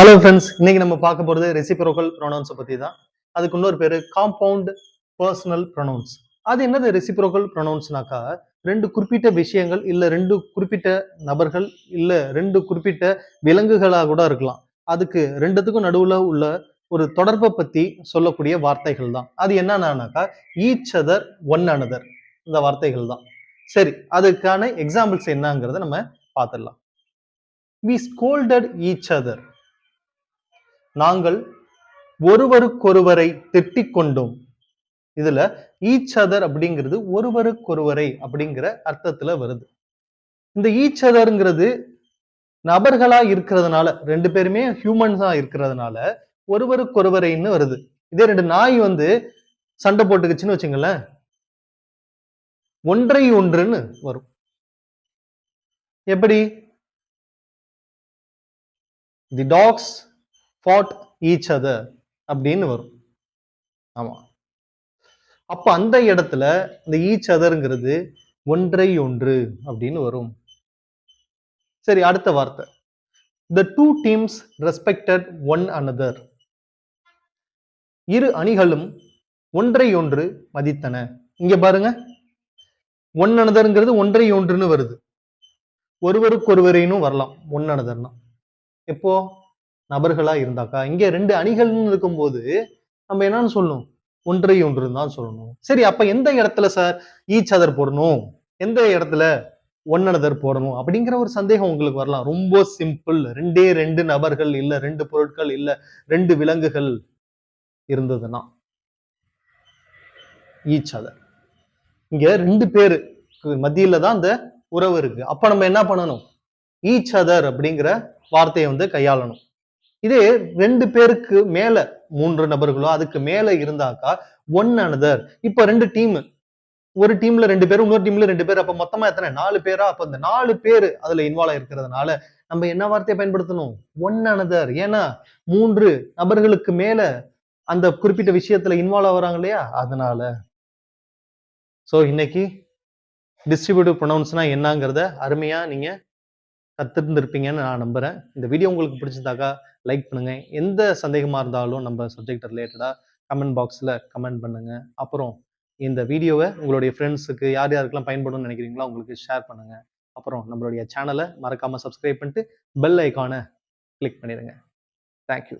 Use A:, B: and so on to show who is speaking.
A: Hello friends, இன்னைக்கு நம்ம பார்க்க போறது ரெசிப்ரோக்கல் ப்ரொனவுன்ஸை பத்தி தான். அதுக்கு இன்னொரு பேரு காம்பவுண்ட் பர்சனல் ப்ரொனவுன்ஸ். அது என்னது ரெசிப்ரோக்கல் ப்ரொனவுன்ஸ்னாக்கா, ரெண்டு குறிப்பிட்ட விஷயங்கள் இல்ல ரெண்டு குறிப்பிட்ட நபர்கள் இல்ல ரெண்டு குறிப்பிட்ட விலங்குகளா கூட இருக்கலாம். அதுக்கு ரெண்டுத்துக்கும் நடுவுல உள்ள ஒரு தொடர்பை பத்தி சொல்லக்கூடிய வார்த்தைகள் தான். அது என்னன்னாக்கா ஈச் அதர், ஒன் அனதர், இந்த வார்த்தைகள் தான். சரி, அதுக்கான எக்ஸாம்பிள்ஸ் என்னங்கிறத நம்ம பார்த்துடலாம். We scolded each other. நாங்கள் ஒருவருக்கொருவரை திட்டிக் கொண்டோம். இதுல ஈச் அதர் அப்படிங்கிறது ஒருவருக்கொருவரை அப்படிங்கிற அர்த்தத்துல வருது. இந்த ஈச் அதர்ங்கிறது நபர்களா இருக்கிறதுனால, ரெண்டு பேருமே ஹியூமன்ஸா இருக்கிறதுனால ஒருவருக்கொருவரைன்னு வருது. இதே ரெண்டு நாய் சண்டை போட்டுக்குச்சுன்னு வச்சுங்களேன், ஒன்றை ஒன்றுன்னு வரும். எப்படி? தி டாக்ஸ் ஃபாட் ஈச் அதர் அப்படின்னு வரும். ஆமா. அப்ப அந்த இடத்துல இந்த ஈச் அதர்ங்கிறது ஒன்றை ஒன்று அப்படின்னு வரும். சரி, அடுத்த வார்த்தை. The two teams respected one another. இரு அணிகளும் ஒன்றை ஒன்று மதித்தன. இங்க பாருங்க, ஒன் அனதர்ங்கிறது ஒன்றை ஒன்றுன்னு வருது. ஒருவருக்கொருவரையும் வரலாம் ஒன் அனதர்னா. எப்போ? நபர்களா இருந்தாக்கா. இங்க ரெண்டு அணிகள்னு இருக்கும்போது நம்ம என்னன்னு சொல்லணும்? ஒன்றை ஒன்று தான் சொல்லணும். சரி, அப்ப எந்த இடத்துல சார் ஈச் அதர் போடணும், எந்த இடத்துல ஒன் அனதர் போடணும் அப்படிங்கிற ஒரு சந்தேகம் உங்களுக்கு வரலாம். ரொம்ப சிம்பிள். ரெண்டே ரெண்டு நபர்கள் இல்ல ரெண்டு பொருட்கள் இல்ல ரெண்டு விலங்குகள் இருந்ததுன்னா ஈச் அதர். இங்க ரெண்டு பேரு மத்தியில தான் அந்த உறவு இருக்கு. அப்ப நம்ம என்ன பண்ணணும்? ஈச் அதர் அப்படிங்கிற வார்த்தையை கையாளணும். இதே ரெண்டு பேருக்கு மேல, மூன்று நபர்களோ அதுக்கு மேல இருந்தாக்கா ஒன் அனதர். இப்ப ரெண்டு டீம், ஒரு டீம்ல ரெண்டு பேரும் இன்னொரு டீம்ல ரெண்டு பேர், அப்ப மொத்தமா எத்தனை? 4 பேரா? அப்ப இந்த 4 பேரு அதுல இன்வால்வ் இருக்கிறதுனால நம்ம என்ன வார்த்தையை பயன்படுத்தணும்? One another. ஏன்னா 3 நபர்களுக்கு மேல அந்த குறிப்பிட்ட விஷயத்துல இன்வால்வ் ஆகுறாங்க இல்லையா, அதனால. சோ இன்னைக்கு டிஸ்ட்ரிபியூட்டிவ் ப்ரொனவுன்ஸ்னா என்னங்கிறத அருமையா நீங்க கத்துருந்துருப்பீங்கன்னு நான் நம்புறேன். இந்த வீடியோ உங்களுக்கு பிடிச்சிருந்தாக்கா லைக் பண்ணுங்க. எந்த சந்தேகமா இருந்தாலும் நம்ம சப்ஜெக்ட் ரிலேட்டடா கமெண்ட் பாக்ஸ்ல கமெண்ட் பண்ணுங்க. அப்புறம் இந்த வீடியோவை உங்களுடைய ஃப்ரெண்ட்ஸுக்கு யார் யாருக்கெல்லாம் பயன்படும்னு நினைக்கிறீங்களோ அவங்களுக்கு ஷேர் பண்ணுங்க. அப்புறம் நம்மளுடைய சேனலை மறக்காம சப்ஸ்கிரைப் பண்ணிட்டு பெல் ஐக்கானை கிளிக் பண்ணிடுங்க. தேங்க்யூ.